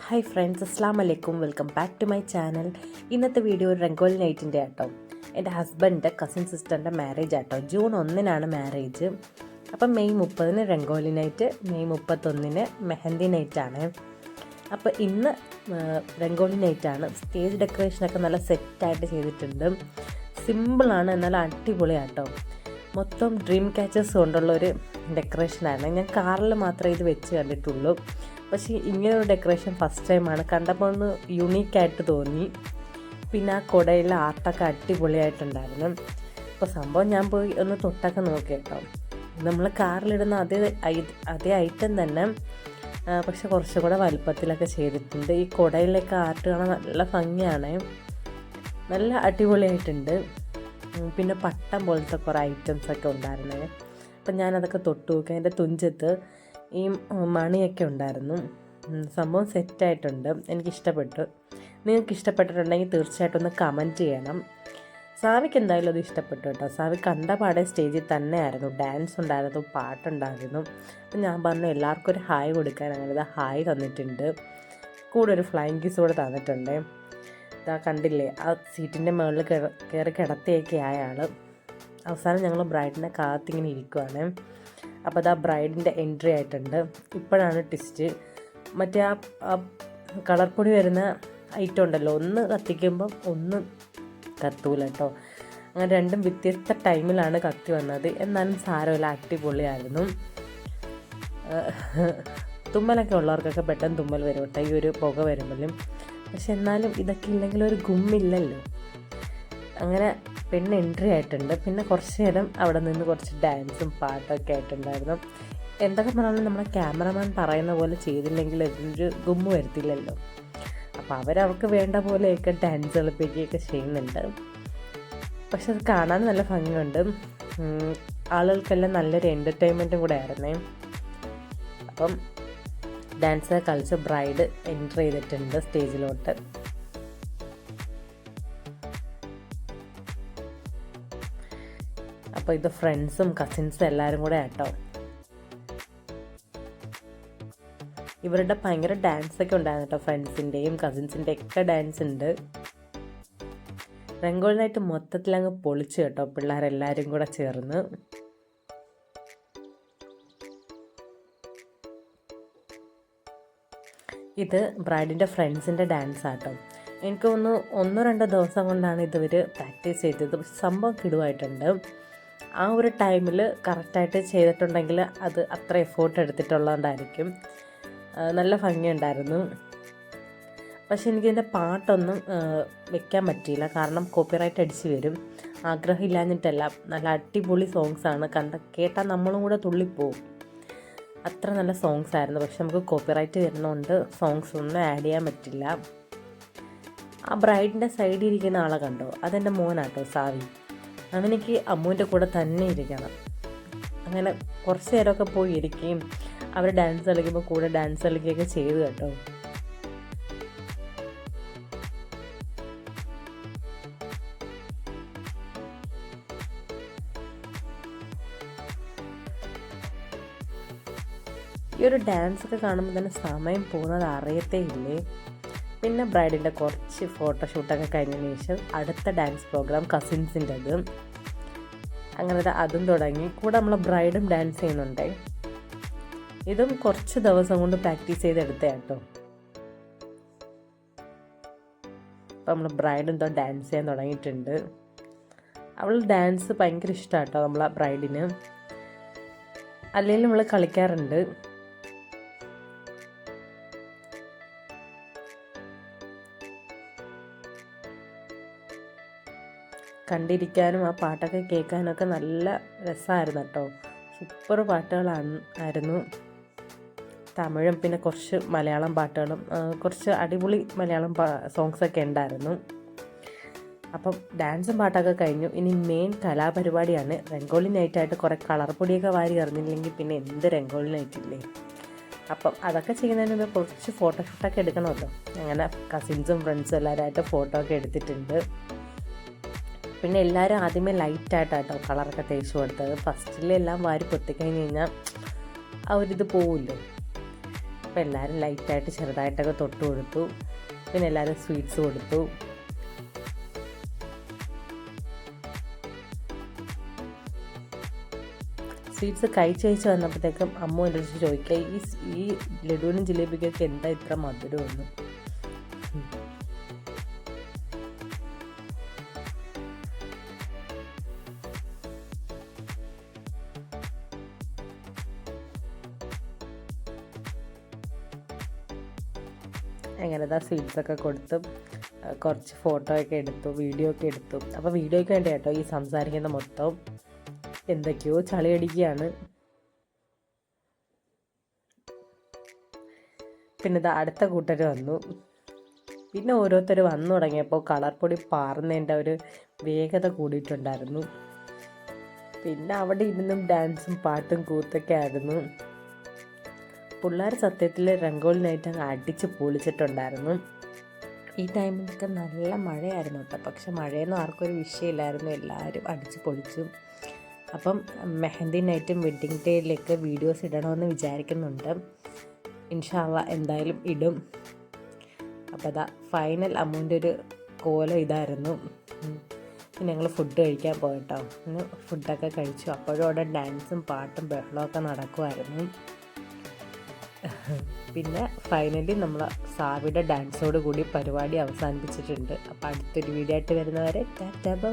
Hi friends, അസ്സാം വലൈക്കും. Welcome back to my channel. ഇന്നത്തെ വീഡിയോ ഒരു രംഗോലി നൈറ്റിൻ്റെ ആട്ടോ. എൻ്റെ ഹസ്ബൻഡിൻ്റെ കസിൻ സിസ്റ്ററിൻ്റെ മാരേജ് ആട്ടോ. June 1 marriage. അപ്പം May 30 rangoli night, May 31 mehndi നൈറ്റാണ്. അപ്പോൾ ഇന്ന് രംഗോലി നൈറ്റാണ്. സ്റ്റേജ് ഡെക്കറേഷനൊക്കെ നല്ല സെറ്റായിട്ട് ചെയ്തിട്ടുണ്ട്. സിമ്പിളാണ്, എന്നാൽ അടിപൊളിയാട്ടോ. മൊത്തം ഡ്രീം ക്യാച്ചേഴ്സ് കൊണ്ടുള്ളൊരു ഡെക്കറേഷനാണ്. ഞാൻ കാറിൽ മാത്രമേ ഇത് വെച്ച് കണ്ടിട്ടുള്ളൂ. പക്ഷേ ഇങ്ങനൊരു ഡെക്കറേഷൻ ഫസ്റ്റ് ടൈമാണ്. കണ്ടപ്പോൾ ഒന്ന് യുണീക്കായിട്ട് തോന്നി. പിന്നെ ആ കുടയിലെ ആർട്ടൊക്കെ അടിപൊളിയായിട്ടുണ്ടായിരുന്നു. അപ്പോൾ സംഭവം ഞാൻ പോയി ഒന്ന് തൊട്ടൊക്കെ നോക്കി കേട്ടോ. നമ്മൾ കാറിലിടുന്ന അതേ ഐറ്റം തന്നെ, പക്ഷെ കുറച്ചുകൂടെ വലുപ്പത്തിലൊക്കെ ചെയ്തിട്ടുണ്ട്. ഈ കുടയിലൊക്കെ ആർട്ട് കാണാൻ നല്ല ഭംഗിയാണ്, നല്ല അടിപൊളിയായിട്ടുണ്ട്. പിന്നെ പട്ടം പോലത്തെ കുറേ ഐറ്റംസൊക്കെ ഉണ്ടായിരുന്നേ. അപ്പം ഞാനതൊക്കെ തൊട്ട് നോക്കി. അതിൻ്റെ തുഞ്ചത്ത് ഈ മണിയൊക്കെ ഉണ്ടായിരുന്നു. സംഭവം സെറ്റായിട്ടുണ്ട്, എനിക്കിഷ്ടപ്പെട്ടു. നിങ്ങൾക്ക് ഇഷ്ടപ്പെട്ടിട്ടുണ്ടെങ്കിൽ തീർച്ചയായിട്ടും ഒന്ന് കമൻറ്റ് ചെയ്യണം. സാവിക്ക് എന്തായാലും അത് ഇഷ്ടപ്പെട്ടു കേട്ടോ. സാവി കണ്ട പാടെ സ്റ്റേജിൽ തന്നെയായിരുന്നു. ഡാൻസ് ഉണ്ടായിരുന്നു, പാട്ടുണ്ടായിരുന്നു. അപ്പം ഞാൻ പറഞ്ഞു എല്ലാവർക്കും ഒരു ഹായ് കൊടുക്കാൻ. അങ്ങനെ ഹായ് തന്നിട്ടുണ്ട്. കൂടെ ഒരു ഫ്ലൈങ് കിസ് കൂടെ തന്നിട്ടുണ്ട്. ഇതാ കണ്ടില്ലേ, ആ സീറ്റിൻ്റെ മുകളിൽ കയറി കിടത്തിയൊക്കെ ആയാൾ. അവസാനം ഞങ്ങൾ ബ്രൈഡിനെ കാത്തിങ്ങനെ ഇരിക്കുവാണ്. അപ്പോൾ അത് ആ ബ്രൈഡിൻ്റെ എൻട്രി ആയിട്ടുണ്ട്. ഇപ്പോഴാണ് ട്വിസ്റ്റ്. മറ്റേ ആ കളർ പൊടി വരുന്ന ഐറ്റം ഉണ്ടല്ലോ, ഒന്ന് കത്തിക്കുമ്പം ഒന്ന് കത്തൂല കേട്ടോ. അങ്ങനെ രണ്ടും വ്യത്യസ്ത ടൈമിലാണ് കത്തി വന്നത്. എന്നാലും സാരമില്ല, അടിപൊളിയായിരുന്നു. തുമ്മലൊക്കെ ഉള്ളവർക്കൊക്കെ പെട്ടെന്ന് തുമ്മൽ വരും കേട്ടോ ഈ ഒരു പുക വരുമ്പോഴും. പക്ഷെ എന്നാലും ഇതൊക്കെ ഇല്ലെങ്കിൽ ഒരു ഗുമ്മില്ലല്ലോ. അങ്ങനെ പെണ്ണ് എൻട്രി ആയിട്ടുണ്ട്. പിന്നെ കുറച്ച് നേരം അവിടെ നിന്ന് കുറച്ച് ഡാൻസും പാട്ടൊക്കെ ആയിട്ടുണ്ടായിരുന്നു. എന്തൊക്കെ പറഞ്ഞാലും നമ്മളെ ക്യാമറമാൻ പറയുന്ന പോലെ ചെയ്തില്ലെങ്കിൽ ഒരു ഗുമ്മ് വരത്തില്ലല്ലോ. അപ്പോൾ അവർക്ക് വേണ്ട പോലെയൊക്കെ ഡാൻസ് കളിപ്പിക്കുകയൊക്കെ ചെയ്യുന്നുണ്ട്. പക്ഷെ അത് കാണാൻ നല്ല ഭംഗിയുണ്ട്. ആളുകൾക്കെല്ലാം നല്ലൊരു എൻ്റർടൈൻമെൻറ്റും കൂടെ ആയിരുന്നേ. അപ്പം ഡാൻസ് കളിച്ച് ബ്രൈഡ് എൻട്രി ചെയ്തിട്ടുണ്ട് സ്റ്റേജിലോട്ട്. അപ്പോൾ ഇത് ഫ്രണ്ട്സും കസിൻസും എല്ലാവരും കൂടെ ആട്ടോ. ഇവരുടെ ഭയങ്കര ഡാൻസൊക്കെ ഉണ്ടായിരുന്നു കേട്ടോ. ഫ്രണ്ട്സിൻ്റെയും കസിൻസിൻ്റെയും ഒക്കെ ഡാൻസ് ഉണ്ട്. രംഗോലി നൈറ്റ് മൊത്തത്തിലങ്ങ് പൊളിച്ചു കേട്ടോ, പിള്ളേരെല്ലാവരും കൂടെ ചേർന്ന്. ഇത് ബ്രൈഡിൻ്റെ ഫ്രണ്ട്സിൻ്റെ ഡാൻസ് ആട്ടോ. എനിക്ക് തോന്നുന്നു 1-2 ദിവസം കൊണ്ടാണ് ഇവർ പ്രാക്ടീസ് ചെയ്തത്. സംഭവം കിടുവായിട്ടുണ്ട്. ആ ഒരു ടൈമിൽ കറക്റ്റായിട്ട് ചെയ്തിട്ടുണ്ടെങ്കിൽ അത് അത്ര എഫേർട്ട് എടുത്തിട്ടുള്ളതുകൊണ്ടായിരിക്കും. നല്ല ഭംഗിയുണ്ടായിരുന്നു. പക്ഷെ എനിക്കിതിൻ്റെ പാട്ടൊന്നും വെക്കാൻ പറ്റിയില്ല, കാരണം കോപ്പിറൈറ്റ് അടിച്ച് വരും. ആഗ്രഹമില്ലാഞ്ഞിട്ടല്ല, നല്ല അടിപൊളി സോങ്സാണ്. കേട്ടാൽ നമ്മളും കൂടെ തുള്ളിപ്പോവും. അത്ര നല്ല സോങ്സ് ആയിരുന്നു. പക്ഷെ നമുക്ക് കോപ്പിറൈറ്റ് വരുന്നതുകൊണ്ട് സോങ്സ് ഒന്നും ആഡ് ചെയ്യാൻ പറ്റില്ല. ആ ബ്രൈഡിൻ്റെ സൈഡിൽ ഇരിക്കുന്ന ആളെ കണ്ടോ, അതെൻ്റെ മോനാട്ടോ സാവി. അവനിക്ക് അമ്മുവിൻ്റെ കൂടെ തന്നെ ഇരിക്കണം. അങ്ങനെ കുറച്ച് നേരമൊക്കെ പോയി ഇരിക്കുകയും അവർ ഡാൻസ് കളിക്കുമ്പോൾ കൂടെ ഡാൻസ് കളിക്കുകയൊക്കെ ചെയ്തു കേട്ടോ. ഈ ഒരു ഡാൻസൊക്കെ കാണുമ്പോൾ തന്നെ സമയം പോകുന്നത് അറിയത്തേ ഇല്ലേ. പിന്നെ ബ്രൈഡിൻ്റെ കുറച്ച് ഫോട്ടോഷൂട്ടൊക്കെ കഴിഞ്ഞതിന് ശേഷം അടുത്ത ഡാൻസ് പ്രോഗ്രാം കസിൻസിൻ്റെത്. അങ്ങനെ അതും തുടങ്ങി. കൂടെ നമ്മൾ ബ്രൈഡും ഡാൻസ് ചെയ്യുന്നുണ്ട്. ഇതും കുറച്ച് ദിവസം കൊണ്ട് പ്രാക്ടീസ് ചെയ്തെടുത്ത കേട്ടോ. അപ്പം നമ്മൾ ബ്രൈഡ് എന്തോ ഡാൻസ് ചെയ്യാൻ തുടങ്ങിയിട്ടുണ്ട്. അവൾ ഡാൻസ് ഭയങ്കര ഇഷ്ടമാണ് കേട്ടോ നമ്മളെ ബ്രൈഡിന്. അല്ലെങ്കിൽ നമ്മൾ കളിക്കാറുണ്ട്. കണ്ടിരിക്കാനും ആ പാട്ടൊക്കെ കേൾക്കാനൊക്കെ നല്ല രസമായിരുന്നു കേട്ടോ. സൂപ്പർ പാട്ടുകളായിരുന്നു. തമിഴും പിന്നെ കുറച്ച് മലയാളം പാട്ടുകളും കുറച്ച് അടിപൊളി മലയാളം സോങ്സൊക്കെ ഉണ്ടായിരുന്നു. അപ്പം ഡാൻസും പാട്ടൊക്കെ കഴിഞ്ഞു. ഇനി മെയിൻ കലാപരിപാടിയാണ്. രംഗോലി നൈറ്റായിട്ട് കുറേ കളർ പൊടിയൊക്കെ വാരി എറിഞ്ഞില്ലെങ്കിൽ പിന്നെ എന്ത് രംഗോലി നൈറ്റില്ലേ. അപ്പം അതൊക്കെ ചെയ്യുന്നതിന് മുമ്പ് കുറച്ച് ഫോട്ടോഷൂട്ടൊക്കെ എടുക്കണമല്ലോ. അങ്ങനെ കസിൻസും ഫ്രണ്ട്സും എല്ലാവരുമായിട്ട് ഫോട്ടോ ഒക്കെ എടുത്തിട്ടുണ്ട്. പിന്നെ എല്ലാവരും ആദ്യമേ ലൈറ്റായിട്ടാട്ടോ കളറൊക്കെ തേച്ച് കൊടുത്തത്. ഫസ്റ്റിലെല്ലാം വാരി പൊത്തിക്കഴിഞ്ഞ് കഴിഞ്ഞാൽ ആ ഒരിത് പോവില്ലോ. അപ്പോൾ എല്ലാവരും ലൈറ്റായിട്ട് ചെറുതായിട്ടൊക്കെ തൊട്ട് കൊടുത്തു. പിന്നെ എല്ലാവരും സ്വീറ്റ്സ് കൊടുത്തു. സ്വീറ്റ്സ് കഴിച്ച് വന്നപ്പോഴത്തേക്കും അമ്മ എൻ്റെ അടുത്ത് ചോദിക്കുക, ഈ ലഡുവിനും ജിലേബിക്കൊക്കെ എന്താ ഇത്ര മധുരമൊന്നും. അങ്ങനെ സ്വീറ്റ്സൊക്കെ കൊടുത്തു, കുറച്ച് ഫോട്ടോ ഒക്കെ എടുത്തു, വീഡിയോ ഒക്കെ എടുത്തു. അപ്പോൾ വീഡിയോയ്ക്ക് വേണ്ടി കേട്ടോ ഈ സംസാരിക്കുന്ന മൊത്തം എന്തൊക്കെയോ ചളിയടിക്കുകയാണ്. പിന്നെ അടുത്ത കൂട്ടർ വന്നു. പിന്നെ ഓരോരുത്തർ വന്നു തുടങ്ങിയപ്പോൾ കളർ പൊടി പാറുന്നതിൻ്റെ ഒരു വേഗത കൂടിയിട്ടുണ്ടായിരുന്നു. പിന്നെ അവിടെ ഇരുന്നും ഡാൻസും പാട്ടും കൂത്തൊക്കെ ആയിരുന്നു. പിള്ളേർ സത്യത്തിൽ രംഗോലി നൈറ്റ് അങ്ങ് അടിച്ച് പൊളിച്ചിട്ടുണ്ടായിരുന്നു. ഈ ടൈമിലൊക്കെ നല്ല മഴയായിരുന്നു കേട്ടോ. പക്ഷെ മഴയൊന്നും ആർക്കും ഒരു വിഷയമില്ലായിരുന്നു, എല്ലാവരും അടിച്ച് പൊളിച്ചു. അപ്പം മെഹന്തി നൈറ്റും വെഡ്ഡിങ് ഡേയിലേക്ക് വീഡിയോസ് ഇടണമെന്ന് വിചാരിക്കുന്നുണ്ട്. ഇൻഷാ അല്ലാഹ് എന്തായാലും ഇടും. അപ്പോൾ അതാ ഫൈനൽ അമ്മുവിൻ്റെ ഒരു കോലം ഇതായിരുന്നു. ഞങ്ങൾ ഫുഡ് കഴിക്കാൻ പോയിട്ടോ. ഫുഡൊക്കെ കഴിച്ചു. അപ്പോഴും അവിടെ ഡാൻസും പാട്ടും ബഹളമൊക്കെ നടക്കുമായിരുന്നു. പിന്നെ ഫൈനലി നമ്മൾ സാവിയുടെ ഡാൻസോട് കൂടി പരിപാടി അവസാനിപ്പിച്ചിട്ടുണ്ട്. അപ്പോൾ അടുത്തൊരു വീഡിയോ ആയിട്ട് വരുന്നവരെ ടാറ്റാ ബൈ.